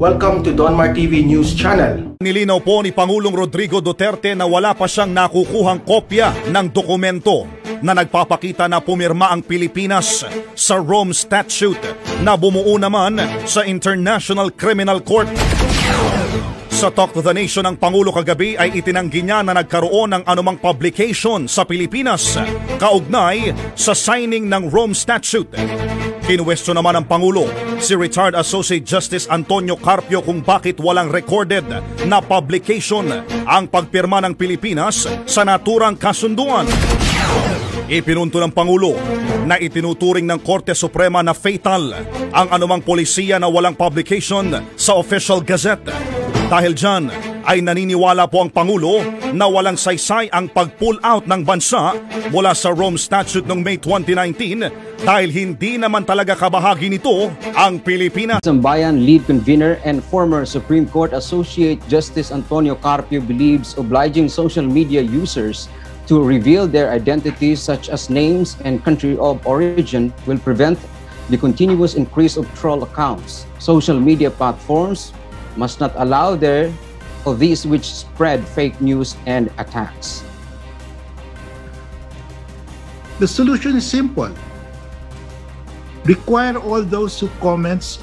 Welcome to Donmar TV News Channel. Nilinaw po ni Pangulong Rodrigo Duterte na wala pa siyang nakukuhang kopya ng dokumento na nagpapakita na pumirma ang Pilipinas sa Rome Statute na bumuo naman sa International Criminal Court. Sa Talk to the Nation ng Pangulo kagabi ay itinanggi niya na nagkaroon ng anumang publication sa Pilipinas kaugnay sa signing ng Rome Statute. Kinuwestiyon naman ng Pangulo si retired Associate Justice Antonio Carpio kung bakit walang recorded na publication ang pagpirma ng Pilipinas sa naturang kasunduan. Ipinunto ng Pangulo na itinuturing ng Korte Suprema na fatal ang anumang polisiya na walang publication sa Official Gazette. Dahil dyan ay naniniwala po ang Pangulo na walang saysay ang pag-pull out ng bansa mula sa Rome Statute noong May 2019 dahil hindi naman talaga kabahagi nito ang Pilipinas. Sambayan lead convener and former Supreme Court Associate Justice Antonio Carpio believes obliging social media users to reveal their identities such as names and country of origin will prevent the continuous increase of troll accounts. Social media platforms must not allow these which spread fake news and attacks. The solution is simple. Require all those who comments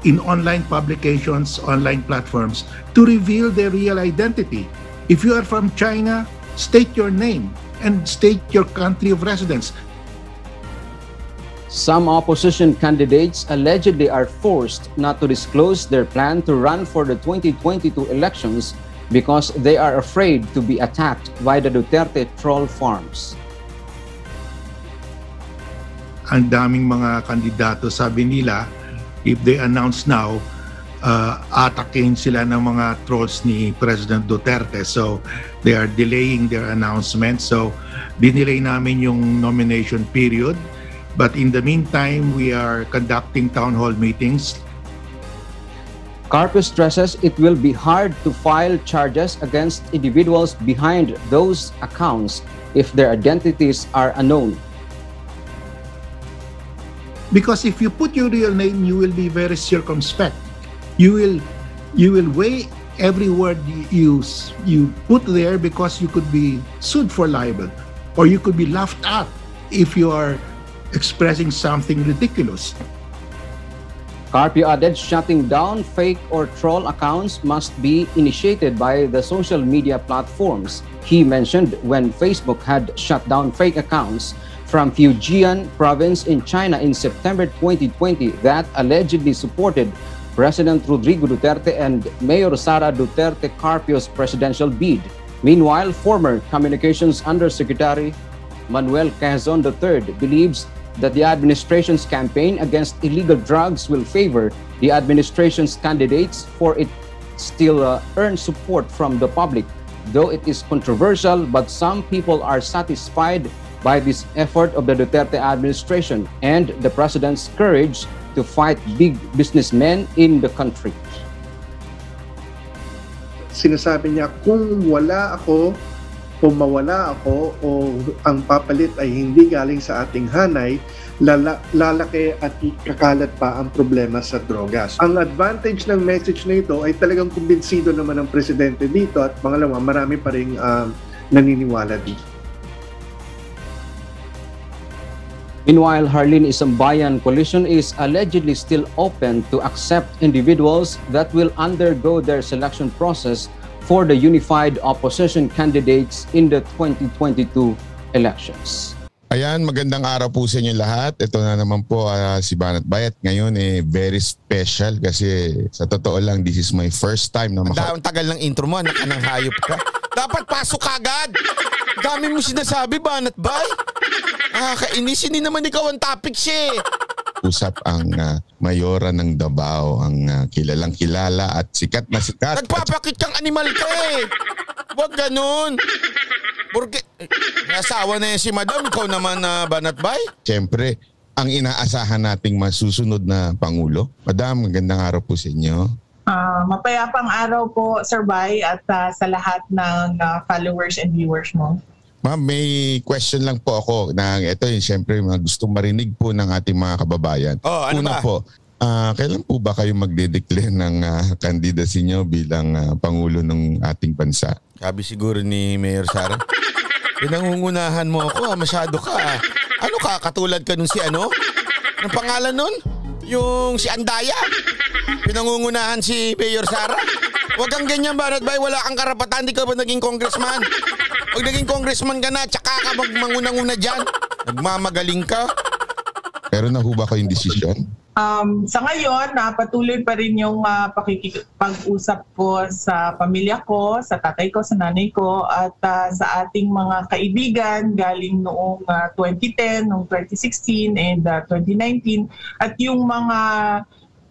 in online publications, online platforms, to reveal their real identity. If you are from China, state your name and state your country of residence. Some opposition candidates allegedly are forced not to disclose their plan to run for the 2022 elections because they are afraid to be attacked by the Duterte troll farms. Ang daming mga kandidato, sabi nila, if they announce now, atakin sila ng mga trolls ni President Duterte. So they are delaying their announcement. So dinelay namin yung nomination period. But in the meantime, we are conducting town hall meetings. Carpio stresses it will be hard to file charges against individuals behind those accounts if their identities are unknown. Because if you put your real name, you will be very circumspect. You will weigh every word you put there because you could be sued for libel, or you could be laughed at if you are expressing something ridiculous. Carpio added shutting down fake or troll accounts must be initiated by the social media platforms. He mentioned when Facebook had shut down fake accounts from Fujian province in China in September 2020 that allegedly supported President Rodrigo Duterte and Mayor Sara Duterte Carpio's presidential bid. Meanwhile, former Communications Undersecretary Manuel Quezon III believes that the administration's campaign against illegal drugs will favor the administration's candidates, for it still earns support from the public. Though it is controversial, but some people are satisfied by this effort of the Duterte administration and the president's courage to fight big businessmen in the country. Sinasabi niya, kung wala ako, kung mawala ako o ang papalit ay hindi galing sa ating hanay, lalaki at kakalat pa ang problema sa drogas. Ang advantage ng message na ito ay talagang kumbinsido naman ang presidente dito, at pangalawa, marami pa rin naniniwala dito. Meanwhile, Harleen Isambayan coalition is allegedly still open to accept individuals that will undergo their selection process for the unified opposition candidates in the 2022 elections. Ayan, magandang araw po sa inyo lahat. Ito na naman po si Banat Bayat. Ngayon very special kasi sa totoo lang, this is my first time na Ang tagal ng intro mo, anak ka ng hayop ka. Dapat pasok agad. Dami mo sinasabi, Banat Bay. Kainis, hindi naman ikaw ang topics eh. Usap ang mayora ng Davao, ang kilalang kilala at sikat na sikat. Nagpapakit kang animal ka eh. Huwag ganun. Porque nasawa na yan si Madam, ikaw naman na Banat Bay. Siyempre, ang inaasahan nating masusunod na Pangulo. Madam, magandang araw po sa inyo. Mapayapang araw po, Sir Bay, at sa lahat ng followers and viewers mo. Ma'am, may question lang po ako na ito yung siyempre mga gustong marinig po ng ating mga kababayan. Oh, ano Una ba? po, Kailan po ba kayo magde-declare ng candidacy nyo bilang Pangulo ng ating bansa? Sabi siguro ni Mayor Sara, pinangungunahan mo ako, masyado ka. Ano ka, katulad ka nun si ano? Ang pangalan nun? Yung si Andaya. Pinangungunahan si Mayor Sara. Huwag kang ganyan, Banat Bay, wala kang karapatan, di ka ba naging congressman? Pag naging congressman ka na, tsaka ka magmangunang-una dyan. Nagmamagaling ka. Pero nahuba kayong desisyon? Sa ngayon, patuloy pa rin yung pakikipag-usap ko sa pamilya ko, sa tatay ko, sa nanay ko, at sa ating mga kaibigan galing noong 2010, noong 2016, and 2019. At yung mga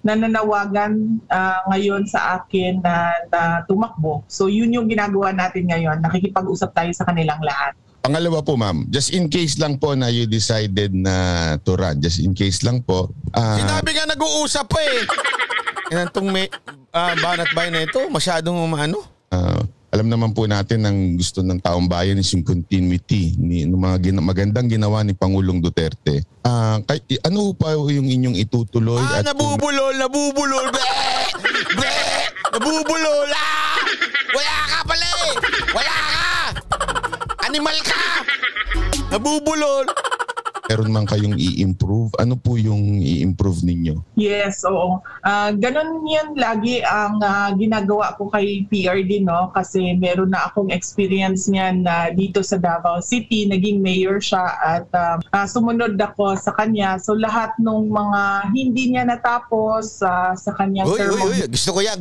nananawagan ngayon sa akin na tumakbo. So yun yung ginagawa natin ngayon. Nakikipag-usap tayo sa kanilang lahat. Pangalawa po, ma'am, just in case lang po na you decided na to run, just in case lang po. Sinabi nga nag-uusap pa eh. Yan itong Banat Bay na ito, masyadong ano? Alam naman po natin ang gusto ng taong bayan is yung continuity ng mga magandang ginawa ni Pangulong Duterte. Ano pa yung inyong itutuloy? Nabubulol! Bleh! Nabubulol! Wala ka pala eh! Wala ka! Animal ka! Nabubulol! Meron man kayong i-improve? Ano po yung i-improve ninyo? Yes, oo. Ganon yan lagi ang ginagawa ko kay PRD, no? Kasi meron na akong experience niyan dito sa Davao City. Naging mayor siya at sumunod ako sa kanya. So lahat ng mga hindi niya natapos sa kanyang term.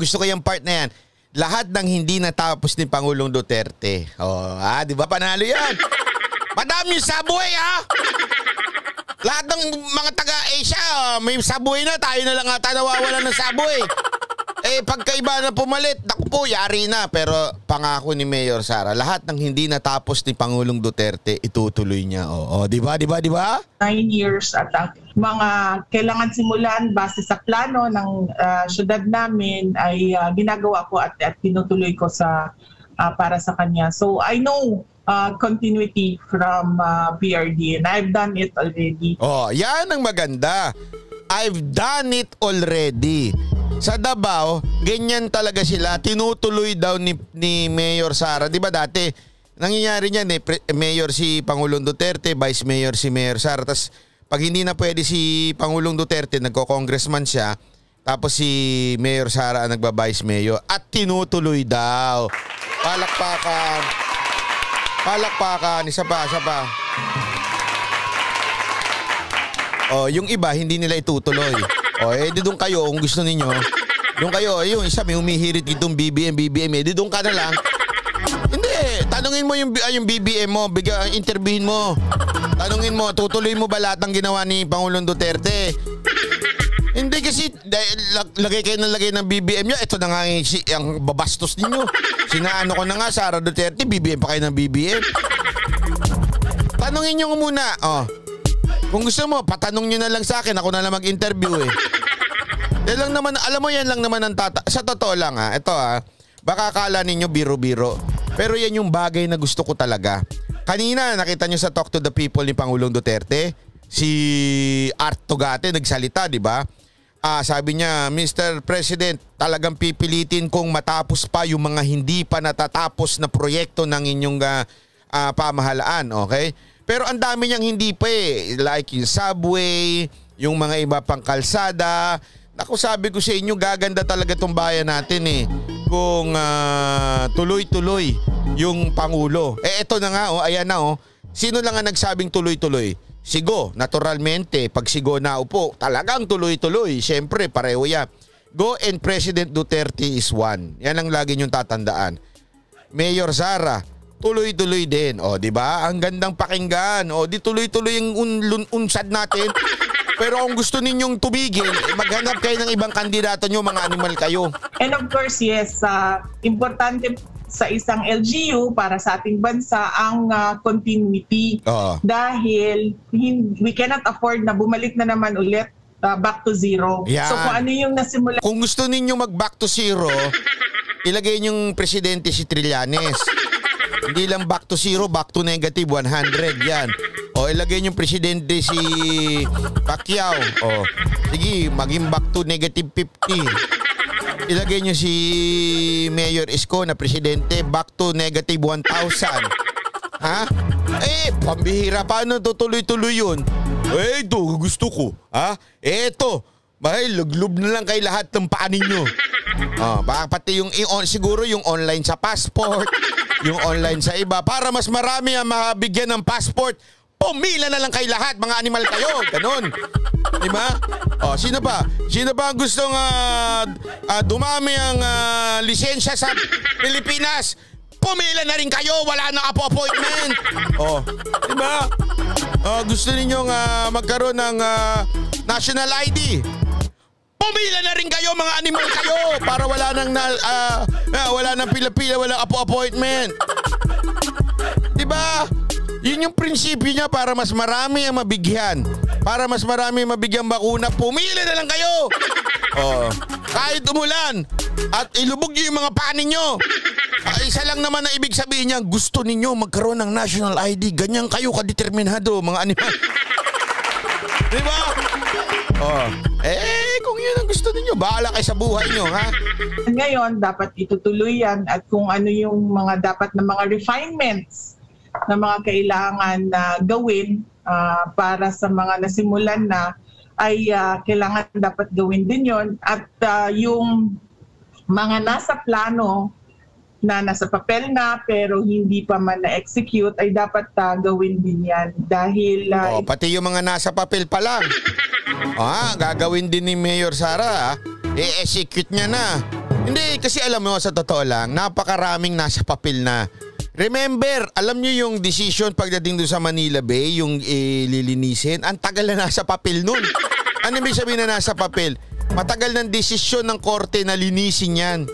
Gusto ko yung part na yan. Lahat ng hindi natapos ni Pangulong Duterte. Di ba panalo yan? Madami subway, Lahat ng mga taga-Asia, may subway na. Tayo na lang ata nawawalan ng subway. Pagkaiba na pumalit, naku po, yari na. Pero pangako ni Mayor Sara, lahat ng hindi natapos ni Pangulong Duterte, itutuloy niya. Di ba? 9 years at mga kailangan simulan base sa plano ng syudad namin ay ginagawa ko at tinutuloy ko para sa kanya. So I know continuity from PRD and I've done it already. Yan ang maganda. I've done it already. Sa Davao, ganyan talaga sila. Tinutuloy daw ni Mayor Sara. Di ba dati, nangyayari niyan Mayor si Pangulong Duterte, Vice Mayor si Mayor Sara. Tapos pag hindi na pwede si Pangulong Duterte, nagko-congressman siya. Tapos si Mayor Sara ang nagba-Vice Mayor. At tinutuloy daw. Palakpakan, isa pa. Yung iba, hindi nila itutuloy. Di doon kayo, kung gusto ninyo. Doon kayo, yung isa may humihirit ditong BBM, di doon ka na lang. Hindi, tanungin mo yung BBM mo, interviewin mo. Tanungin mo, tutuloy mo ba lahat ng ginawa ni Pangulong Duterte? Hindi kasi, lagay kayo ng BBM nyo, ito na nga ang babastos ninyo. Sinaano ko na nga, Sara Duterte, BBM pa kayo ng BBM. Tanungin nyo muna, kung gusto mo, patanong nyo na lang sa akin, ako na lang mag-interview Yan lang naman, alam mo yan lang naman ang sa totoo lang ito baka akala ninyo biro-biro. Pero yan yung bagay na gusto ko talaga. Kanina, nakita nyo sa Talk to the People ni Pangulong Duterte, si Art Tugate nagsalita, di ba? Sabi niya, Mr. President, talagang pipilitin kong matapos pa yung mga hindi pa natatapos na proyekto ng inyong pamahalaan, okay? Pero ang dami niyang hindi pa like yung subway, yung mga iba pang kalsada. Naku, sabi ko sa inyo, gaganda talaga tong bayan natin kung tuloy-tuloy yung Pangulo. Ito na nga, ayan na Sino lang ang nagsabing tuloy-tuloy? Sigo, naturalmente, pag Sigo na upo, talagang tuloy-tuloy. Siyempre, pareho yan. Go and President Duterte is one. Yan ang lagi niyong tatandaan. Mayor Sara, tuloy-tuloy din. Di ba? Ang gandang pakinggan. Di tuloy-tuloy yung unsad natin. Pero kung gusto ninyong tumigil, maghanap kayo ng ibang kandidato nyo, mga animal kayo. And of course, yes, importante sa isang LGU para sa ating bansa ang continuity. Dahil we cannot afford na bumalik na naman ulit back to zero. Yan. So kung ano yung nasimula. Kung gusto ninyo mag-back to zero, ilagay niyong presidente si Trillanes. Hindi lang back to zero, back to negative 100 yan. O, ilagay niyong presidente si Pacquiao. O, sige, maging back to negative 50. Ilagay niyo si Mayor Isko na presidente, back to negative 1,000. Ha? Pambihira. Paano tutuloy-tuloy yun? Ito, gusto ko. Ha? Ito. Luglob na lang kay lahat ng paa ninyo. Baka pati siguro yung online sa passport, yung online sa iba, para mas marami ang mabigyan ng passport. Pumila na lang kay lahat, mga animal kayo. Ganon. Diba? Sino ba? Sino ba ang gustong dumami ang lisensya sa Pilipinas? Pumila na rin kayo, wala na appointment. Diba? Gusto ninyong magkaroon ng national ID? Pumila na rin kayo, mga animal kayo, para wala nang pila-pila, walang appointment. Diba? Yun yung prinsipyo niya, para mas marami ang mabigyan. Para mas marami mabigyan bakuna, pumila na lang kayo. Kahit umulan at ilubog niyo yung mga paa ninyo. Isa lang naman na ibig sabihin niya, gusto ninyo magkaroon ng national ID. Ganyan kayo kadeterminado, mga animal. Diba? Kung yun ang gusto ninyo, bahala kayo sa buhay nyo, ha? Ngayon, dapat itutuloy yan, at kung ano yung mga dapat na mga refinements na mga kailangan na gawin para sa mga nasimulan na, ay kailangan dapat gawin din yon. At yung mga nasa plano na nasa papel na pero hindi pa man na-execute, ay dapat gawin din yan. Dahil pati yung mga nasa papel pa lang. Gagawin din ni Mayor Sara. I-execute niya na. Hindi, kasi alam mo, sa totoo lang, napakaraming nasa papel na. Remember, alam niyo yung decision pagdating doon sa Manila Bay, yung lilinisin, ang tagal na nasa papel nun. Ano ibig sabihin na nasa papel? Matagal ng desisyon ng korte na linisin yan.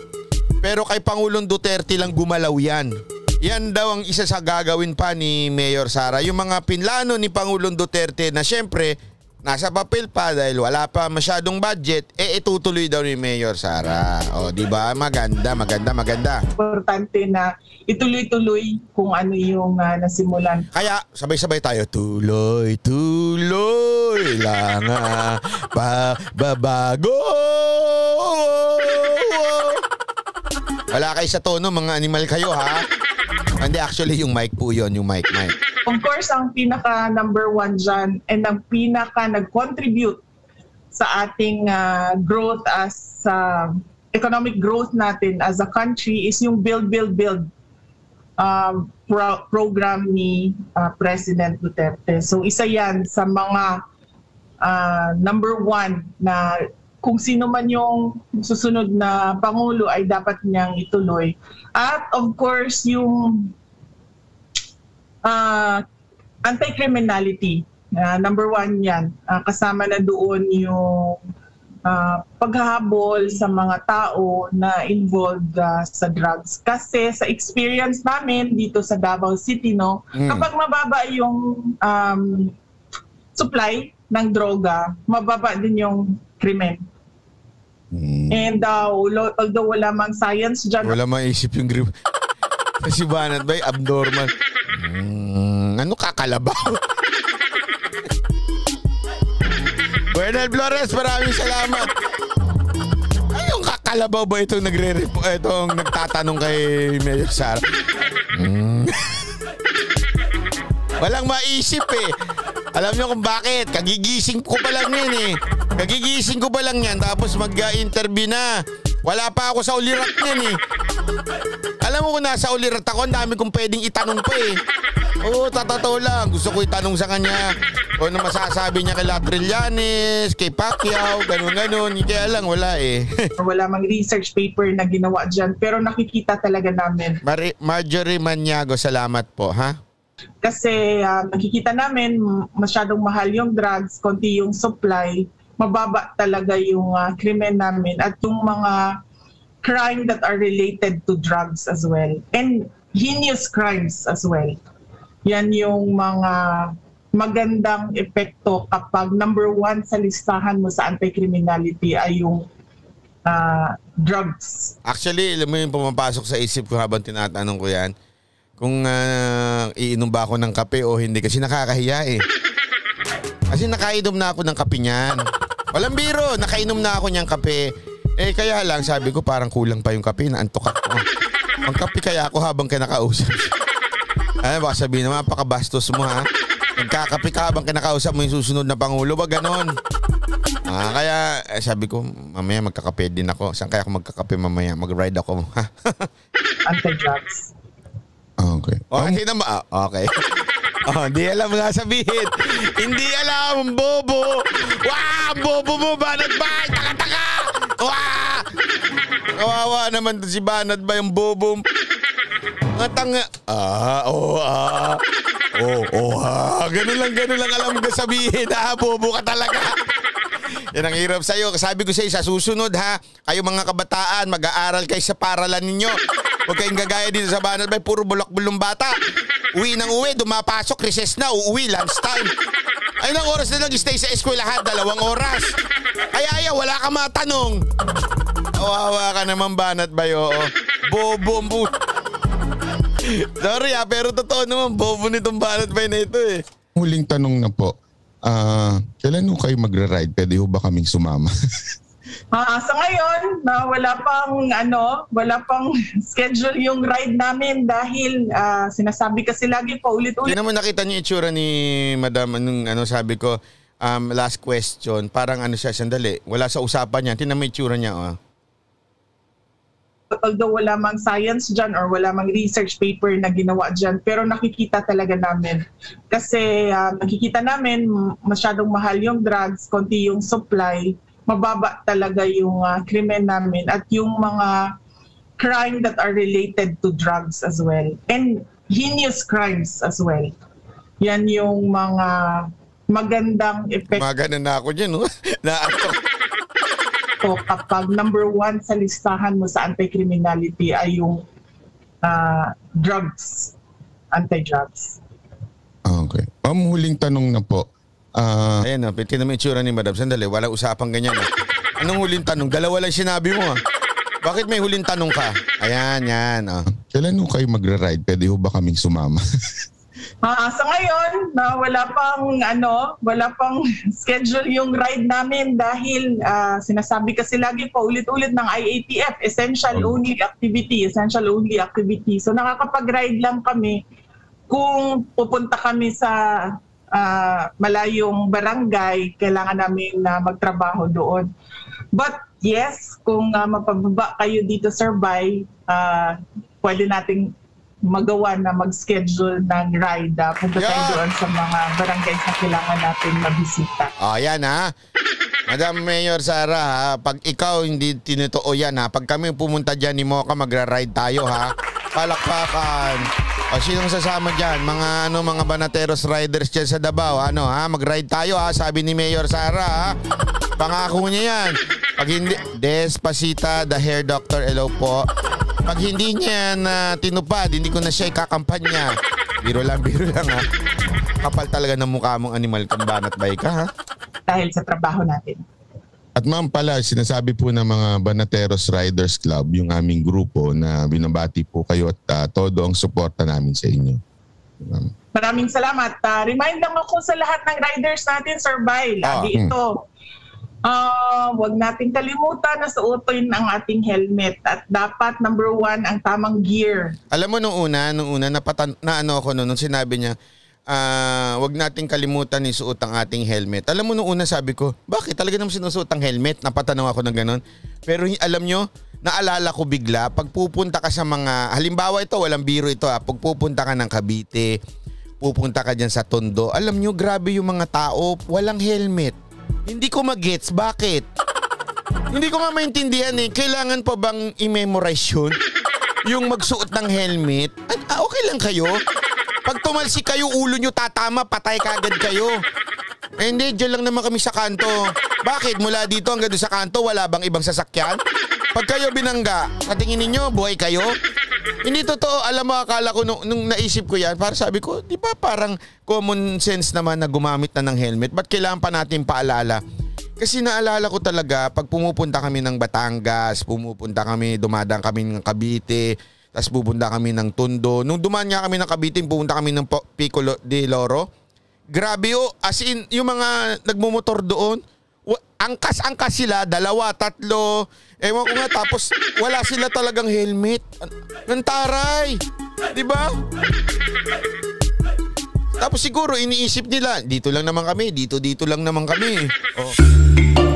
Pero kay Pangulong Duterte lang gumalaw yan. Yan daw ang isa sa gagawin pa ni Mayor Sara. Yung mga pinlano ni Pangulong Duterte na syempre nasa papel pa dahil wala pa masyadong budget, itutuloy daw ni Mayor Sara. Di ba? Maganda. Importante na ituloy-tuloy kung ano yung nasimulan. Kaya sabay-sabay tayo, tuloy lang babago. Wala kayo sa tono, mga animal kayo, ha? Hindi, actually yung mic po yun, yung mic. Of course, ang pinaka number one dyan and ang pinaka nag-contribute sa ating growth as economic growth natin as a country is yung Build program ni President Duterte. So isa yan sa mga number one na kung sino man yung susunod na Pangulo ay dapat niyang ituloy. At of course, yung anti-criminality, number one yan. Kasama na doon yung paghahabol sa mga tao na involved sa drugs. Kasi sa experience namin dito sa Davao City, kapag mababa yung supply ng droga, mababa din yung krimen. And although wala mang science dyan. Wala maisip yung grip. Kasi banat ba abnormal? Ano kakalabaw? Bernal Flores, maraming salamat. Ay, yung kakalabaw ba itong itong nagtatanong kay Mayor Sara? Walang maisip eh. Alam niyo kung bakit? Kagigising ko pa lang yan eh. Kagigising ko pa lang yan tapos mag-interview na. Wala pa ako sa ulirat yan eh. Alam mo kung nasa ulirat ako, ang dami kong pwedeng itanong pa eh. Tatataw lang. Gusto ko itanong sa kanya kung ano masasabi niya kay Latrillanes, kay Pacquiao, ganun-ganun. Kaya lang, wala eh. Wala mang research paper na ginawa dyan, pero nakikita talaga namin. Marjorie Maniago, salamat po, ha? Kasi nakikita namin masyadong mahal yung drugs, konti yung supply, mababa talaga yung krimen namin at yung mga crime that are related to drugs as well. And heinous crimes as well. Yan yung mga magandang epekto kapag number one sa listahan mo sa anti-criminality ay yung drugs. Actually, alam mo yung pumapasok sa isip ko habang tinatanong ko yan. kung iinom ba ako ng kape o hindi kasi nakakahiya eh. Kasi nakainom na ako ng kape niyan. Walang biro, nakainom na ako niyang kape. Eh kaya lang sabi ko parang kulang pa yung kape, naantok ako. Ang kape kaya ako habang kinakausap. Ay, baka sabihin naman, pakabastos mo ha. Nagkakape ka habang kinakausap mo yung susunod na Pangulo ba ganon? Kaya sabi ko, mamaya magkakape din ako. Saan kaya ako magkakape mamaya? Mag-ride ako. Anti-drugs. Okay. Okay naman. Okay. Hindi alam nga sabihin. Hindi alam, bobo. Wow, bobo mo, Banat Bay. Taka-taka. Wow. Kawawa naman si Banat Bay, yung bobo. Mga tanga. Ganun lang alam ko sabihin. Bobo ka talaga. Yan ang hirap sa'yo. Sabi ko sa'yo, sa susunod ha, kayo mga kabataan, mag-aaral kayo sa paralan ninyo. Huwag kayong gagaya dito sa Banat Bay, puro bulok-bulong bata. Uwi ng uwi, dumapasok, recess na, uuwi, lunchtime. Ay, ng oras na nag-stay sa eskwelahan, 2 oras. Ay, wala ka matanong. Kawawa ka naman, Banat Bay, oo. Bobo mo. Sorry pero totoo naman, bobo nitong Banat Bay na ito eh. Huling tanong na po. Kailan ho kayo magra-ride? Pwede ho ba kaming sumama? Sa ngayon, wala pang schedule yung ride namin dahil sinasabi kasi lagi pa ulit-ulit. Hindi naman nakita niyo itsura ni Madam sabi ko, last question, parang siya, sandali, wala sa usapan niya. Tingnan mo itsura niya, Although wala mang science dyan or wala mang research paper na ginawa dyan, pero nakikita talaga namin. Kasi nakikita namin masyadong mahal yung drugs, konti yung supply, mababa talaga yung krimen namin at yung mga crime that are related to drugs as well. And heinous crimes as well. Yan yung mga magandang effect. Maganda na ako dyan, So, kapag number 1 sa listahan mo sa anti-criminality ay yung drugs, anti-drugs. Okay. Huling tanong na po. Ayan tingnan mo yung itsura ni Madam. Sandali, wala usapang ganyan. Anong huling tanong? 2 lang sinabi mo. Bakit may huling tanong ka? Ayan, yan. Kailan ho kayo magra-ride? Pwede ho ba kaming sumama? Sa ngayon, wala pang schedule yung ride namin dahil sinasabi kasi lagi pa ulit-ulit ng IATF, essential only activity. So nakakapag-ride lang kami kung pupunta kami sa malayong barangay, kailangan namin magtrabaho doon. But yes, kung mapababa kayo dito, Sir Bay, pwede nating magawa na mag-schedule ng ride. Punta tayo doon sa mga barangay na kailangan natin mabisita. Yan Madam Mayor Sara, pag ikaw hindi tinutoo yan pag kami pumunta dyan ni Mocha, magra-ride tayo palakpakan. Sinong sasama dyan? Mga Banateros riders dyan sa Davao, mag-ride tayo sabi ni Mayor Sara Pangako niya yan. Pag hindi, Despacita, the hair doctor, hello po. Pag hindi niya na tinupad, hindi ko na siya ikakampanya. Biro lang Kapal talaga ng mukha mong animal kang Banat Bay ka Dahil sa trabaho natin. At ma'am pala, sinasabi po ng mga Banateros Riders Club, yung aming grupo na binabati po kayo at todo ang suporta namin sa inyo. Maraming salamat. Remind lang ako sa lahat ng riders natin, Sir Bay. Lagi ito. Huwag nating kalimutan na suotin ang ating helmet at dapat number 1 ang tamang gear. Alam mo nung una nung sinabi niya, wag nating kalimutan isuot ang ating helmet. Alam mo nung una sabi ko, bakit talaga naman sinusuot ang helmet? Napatanong ako ng ganun. Pero alam nyo, naalala ko bigla, pag pupunta ka sa mga, halimbawa ito, walang biro ito pag pupunta ka ng Cavite, pupunta ka dyan sa Tondo, alam nyo, grabe yung mga tao, walang helmet. Hindi ko magets bakit. Hindi ko maintindihan kailangan pa bang i-memorize yun? Yung magsuot ng helmet? Okay lang kayo? Pag tumalsik kayo, ulo nyo tatama, patay kagad kayo. Hindi, dyan lang naman kami sa kanto. Bakit? Mula dito hanggang sa kanto, wala bang ibang sasakyan? Pag kayo binangga, sa tingin ninyo, buhay kayo? Hindi totoo. Alam mo, akala ko nung naisip ko yan, para sabi ko, di ba parang common sense naman na gumamit na ng helmet? Ba't kailangan pa natin paalala? Kasi naalala ko talaga, pag pumupunta kami ng Batangas, dumadaan kami ng Cavite, Tapos pupunta kami ng Tondo. Nung dumaan nga kami ng Cavite, pupunta kami ng Pico de Loro. Grabe as in, yung mga nagmumotor doon, angkas-angkas sila, 2, 3. Ewan ko nga, tapos wala sila talagang helmet. Nantaray! Diba? Tapos siguro iniisip nila, dito lang naman kami, dito lang naman kami. Oh.